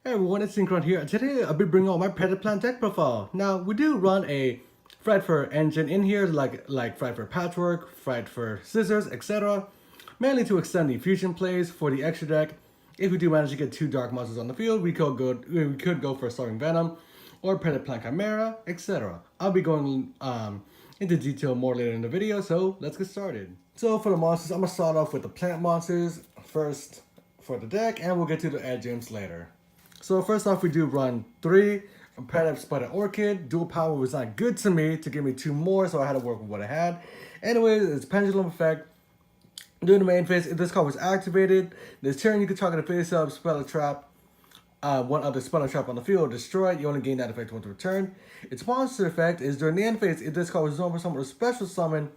Hey everyone, it's Synchron here. Today I'll be bringing out my Predaplant deck profile. Now we do run a Frightfur engine in here, like Frightfur Patchwork, Frightfur Scissors, etc. Mainly to extend the fusion plays for the extra deck. If we do manage to get 2 dark monsters on the field, we could go for Starving Venom or Predaplant Chimera, etc. I'll be going into detail more later in the video, so let's get started. So for the monsters, I'm gonna start off with the plant monsters first for the deck, and we'll get to the edge games later. So first off, we do run 3 Predaplants Spider Orchid. Dual power was not good to me to give me 2 more, so I had to work with what I had. Anyways, it's Pendulum Effect. During the main phase, if this card was activated, this turn you can target a face-up, spell a trap, one other spell or trap on the field, destroy it. You only gain that effect once return. Its monster effect is during the end phase, if this card was known for someone to special summon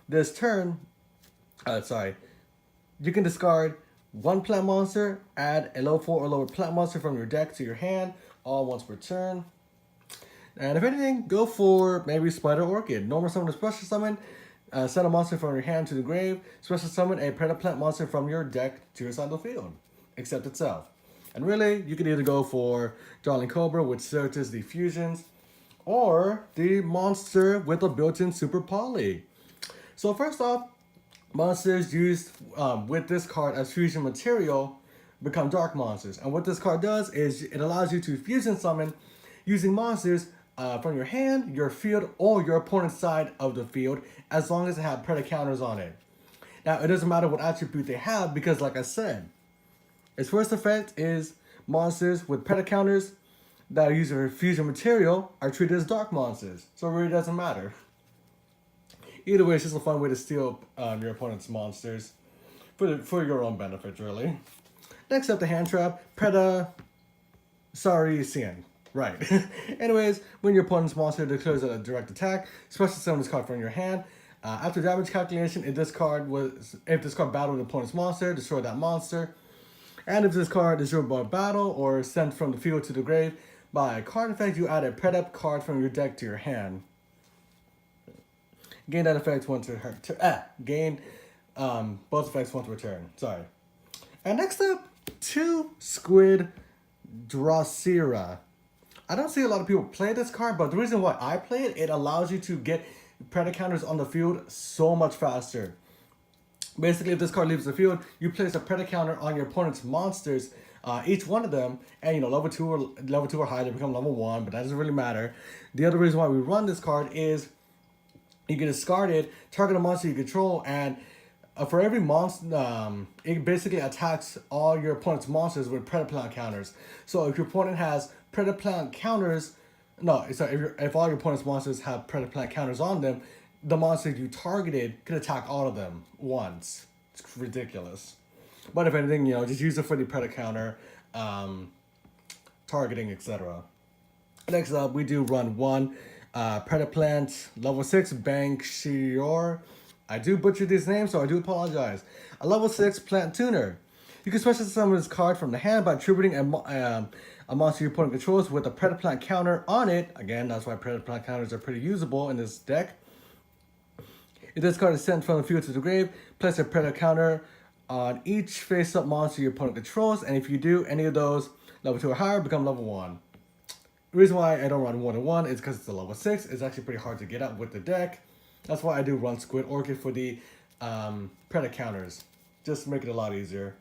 this turn, you can discard 1 plant monster, add a level 4 or lower plant monster from your deck to your hand, all once per turn. And if anything, go for maybe Spider Orchid. Normal summon a special summon, send a monster from your hand to the grave, special summon a Predaplant monster from your deck to your side of the field, except itself. And really, you could either go for Darling Cobra, which searches the fusions, or the monster with a built-in Super Poly. So first off, monsters used with this card as fusion material become dark monsters. And what this card does is it allows you to fusion summon using monsters from your hand, your field, or your opponent's side of the field, as long as they have Preda counters on it. Now, it doesn't matter what attribute they have, because like I said, its first effect is monsters with Preda counters that are using for fusion material are treated as dark monsters. So it really doesn't matter. Either way, it's just a fun way to steal your opponent's monsters for your own benefit, really. Next up, the hand trap, Predasarian. Right. Anyways, when your opponent's monster declares a direct attack, special summon this card from your hand. After damage calculation, if this card battled an opponent's monster, destroy that monster. And if this card is destroyed by battle or sent from the field to the grave by a card effect, you add a Predap card from your deck to your hand. Gain that effect once gain both effects once return. Sorry. And next up, 2 Squid Drosera. I don't see a lot of people play this card, but the reason why I play it, it allows you to get Preda counters on the field so much faster. Basically, if this card leaves the field, you place a Preda counter on your opponent's monsters, each one of them, and level 2 or higher, they become level 1, but that doesn't really matter. The other reason why we run this card is you can discard it, target a monster you control, and for every monster, it basically attacks all your opponent's monsters with Predaplant counters. So if your opponent has Predaplant counters, if all your opponent's monsters have Predaplant counters on them, the monster you targeted could attack all of them once. It's ridiculous. But if anything, just use it for the Preda counter, targeting, etc. Next up, we do run 1 Predaplant, level 6, Bang Shior. I do butcher these names, so I do apologize. A level 6 Plant Tuner. You can special summon this card from the hand by attributing a monster your opponent controls with a Predaplant counter on it. Again, that's why Predaplant counters are pretty usable in this deck. If this card is sent from the field to the grave, place a Preda counter on each face-up monster your opponent controls, and if you do, any of those level 2 or higher become level 1. The reason why I don't run 1-1 is because it's a level 6. It's actually pretty hard to get up with the deck. That's why I do run Squid Orchid for the Preda counters, just to make it a lot easier.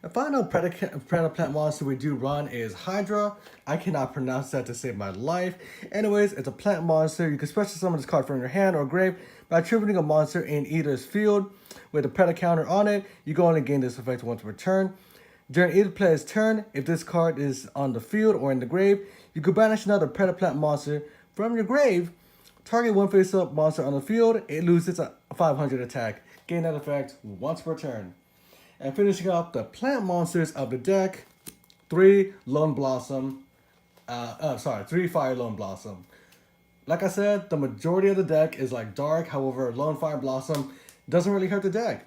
The final Predaplant monster we do run is Hydra. I cannot pronounce that to save my life. Anyways, it's a plant monster. You can special summon this card from your hand or grave by attributing a monster in either's field with a Preda counter on it. You can only gain this effect once per turn. During either player's turn, if this card is on the field or in the grave, you can banish another Predaplant monster from your grave. Target 1 face-up monster on the field, it loses a 500 attack. Gain that effect once per turn. And finishing up the plant monsters of the deck, 3 Lone Blossom. 3 Fire Lone Blossom. Like I said, the majority of the deck is like dark. However, Lone Fire Blossom doesn't really hurt the deck.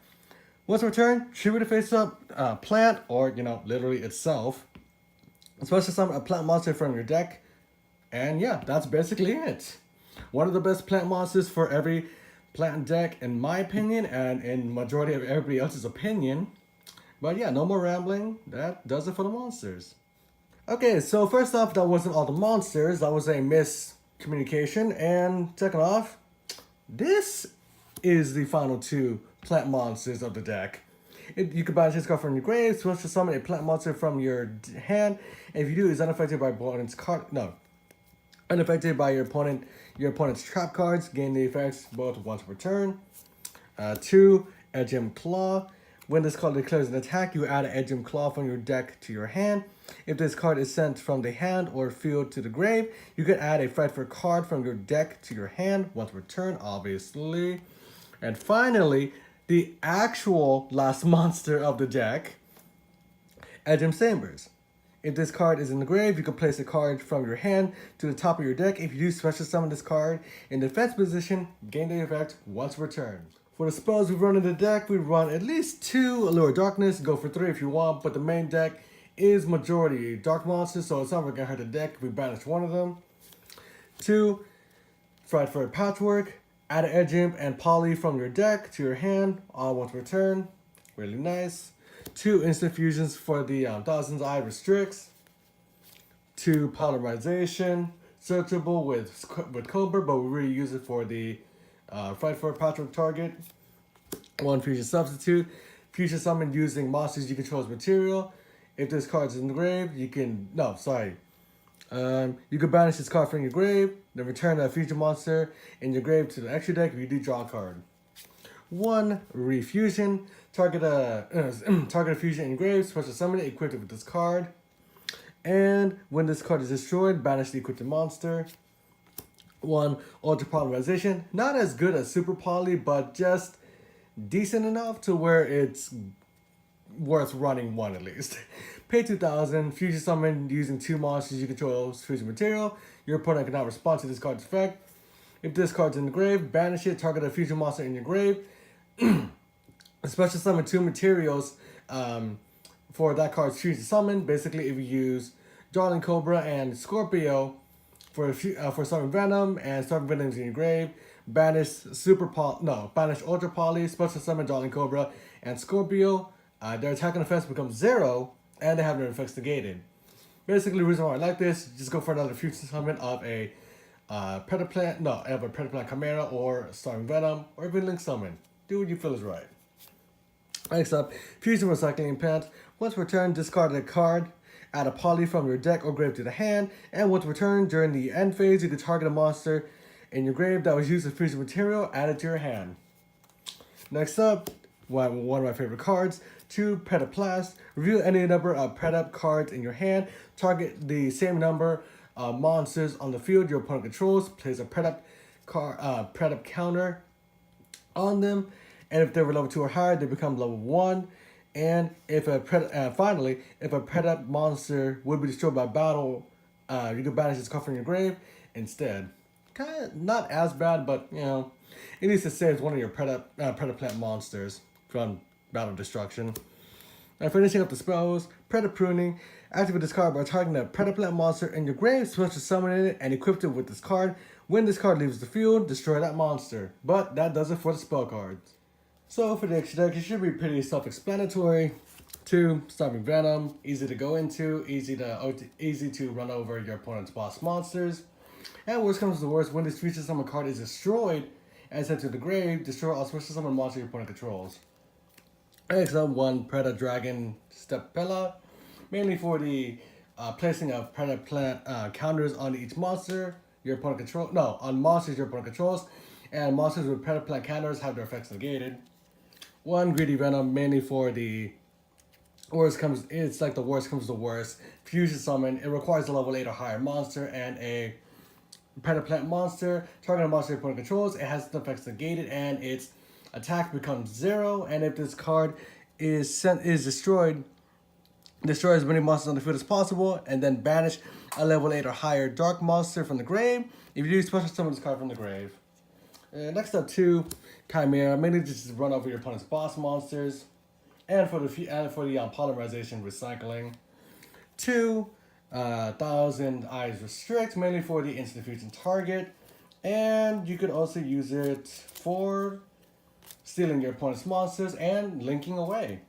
Once per turn, tribute a face-up plant, or literally itself. Special summon a plant monster from your deck, and yeah, that's basically it. One of the best plant monsters for every plant deck, in my opinion, and in majority of everybody else's opinion. But yeah, no more rambling. That does it for the monsters. Okay, so first off, that wasn't all the monsters. That was a miscommunication. And second off, this is the final two plant monsters of the deck. You can banish this card from your grave, switch to summon a plant monster from your hand, and if you do, it's unaffected by opponent's card. No, unaffected by your opponent's trap cards. Gain the effects both once per turn. Two, Edgem Claw. When this card declares an attack, you add an Edgem Claw from your deck to your hand. If this card is sent from the hand or field to the grave, you can add a Frightful card from your deck to your hand once per turn, obviously. And finally, the actual last monster of the deck, Edgem Chambers. If this card is in the grave, you can place a card from your hand to the top of your deck. If you do special summon this card in defense position, gain the effect once per turn. For the spells we run in the deck, we run at least 2 Allure Darkness, go for 3 if you want, but the main deck is majority Dark Monsters, so it's not really gonna hurt the deck if we banish one of them. 2, Frightful Patchwork, add an Edge Imp and Poly from your deck to your hand, all once per turn, really nice. 2 instant fusions for the Thousand's Eye Restricts. 2 Polymerization, searchable with Cobra, but we really use it for the Fight for a Patchwork target. 1 Fusion Substitute, fusion summon using monsters you control as material. If this card is in the grave, you can, no, sorry. You can banish this card from your grave, then return a fusion monster in your grave to the extra deck if you do draw a card. 1 Refusion, target a fusion in your grave, special summon it, equip it with this card. And when this card is destroyed, banish the equipped monster. 1 Ultra Polymerization, not as good as Super Poly, but just decent enough to where it's worth running 1 at least. Pay 2,000, fusion summon using 2 monsters you control as fusion material. Your opponent cannot respond to this card's effect. If this card's in the grave, banish it, target a fusion monster in your grave. Special summon 2 materials for that card's fusion summon. Basically, if you use Darling Cobra and Scorpio for Starving Venom and Starving Venom's in your grave, banish Ultra Poly, special summon Darling Cobra and Scorpio. Their attack and defense becomes 0, and they have their effects negated. Basically, the reason why I like this, just go for another fusion summon of a Predaplant Chimera or Starving Venom, or even Link Summon. Do what you feel is right. Next up, Fusion Recycling Plant. Once per turn, discard a card, add a poly from your deck or grave to the hand, and once per turn, during the end phase, you can target a monster in your grave that was used as fusion material, add it to your hand. Next up, one of my favorite cards, 2 Predaplants. Reveal any number of Predap cards in your hand, target the same number of monsters on the field your opponent controls, place a Predap counter on them, and if they were level 2 or higher, they become level 1. And if finally, if a Predap monster would be destroyed by battle, you can banish this card from your grave instead. Kind of not as bad, but you know, at least it saves one of your Predaplant monsters from battle destruction. And finishing up the spells, Predap Pruning. Activate this card by targeting a Predaplant monster in your grave, special summon it, and equip it with this card. When this card leaves the field, destroy that monster. But that does it for the spell cards. So for the extra deck, it should be pretty self-explanatory. 2 Starving Venom, easy to go into, easy to run over your opponent's boss monsters. And worst comes to worst, when this future summon card is destroyed and sent to the grave, destroy all special summon monsters your opponent controls. Next up, 1 Predator Dragon Stepella, mainly for the placing of Predaplant counters on each monster your opponent on monsters your opponent controls, and monsters with Predaplant counters have their effects negated. 1 Greedy Venom, mainly for the worst comes to worst. Fusion summon, it requires a level 8 or higher monster and a Predaplant monster. Target a monster your opponent controls, it has the effects negated and its attack becomes 0. And if this card is destroyed, destroy as many monsters on the field as possible, and then banish a level 8 or higher dark monster from the grave. If you do, special summon this card from the grave. Next up, 2 Chimera, mainly just run over your opponent's boss monsters, and for the polymerization recycling. 2 Thousand Eyes Restrict, mainly for the instant fusion target, and you could also use it for stealing your opponent's monsters and linking away.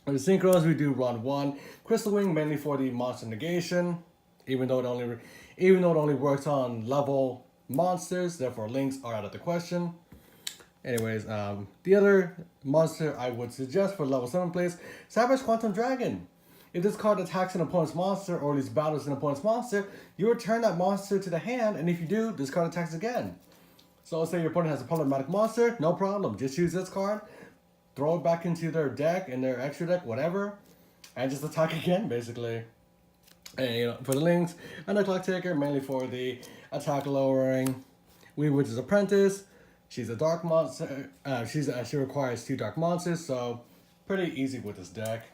For the synchros, we do run 1. Crystal Wing mainly for the monster negation, even though it only works on level monsters, therefore links are out of the question. Anyways, the other monster I would suggest for level 7 plays, Savage Quantum Dragon. If this card attacks an opponent's monster or at least battles an opponent's monster, you return that monster to the hand, and if you do, this card attacks again. So let's say your opponent has a problematic monster, no problem. Just use this card, throw it back into their deck, in their extra deck, whatever, and just attack again, basically. And for the links, and the Clock Taker, mainly for the attack lowering. Weed Witch's Apprentice. She's a dark monster. She requires 2 dark monsters, so pretty easy with this deck.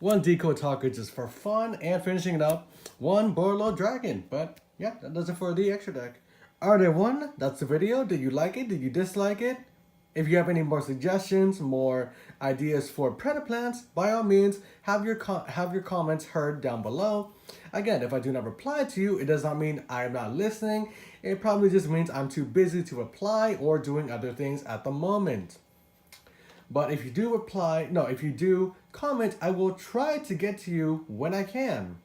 1 Decode Talker just for fun, and finishing it up, 1 Borlo Dragon. But yeah, that does it for the extra deck. Alright everyone, that's the video. Did you like it? Did you dislike it? If you have any more suggestions, more ideas for Predaplants, by all means, have your comments heard down below. Again, if I do not reply to you, it does not mean I am not listening. It probably just means I'm too busy to reply or doing other things at the moment. But if you do if you do comment, I will try to get to you when I can.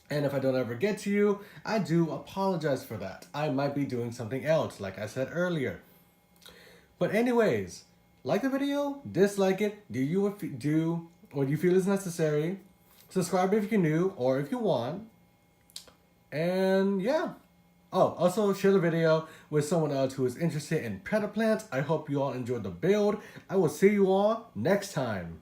And if I don't ever get to you, I do apologize for that. I might be doing something else, like I said earlier. But anyways, like the video, dislike it, do what you feel is necessary. Subscribe if you're new or if you want. And yeah. Oh, also share the video with someone else who is interested in Predaplants. I hope you all enjoyed the build. I will see you all next time.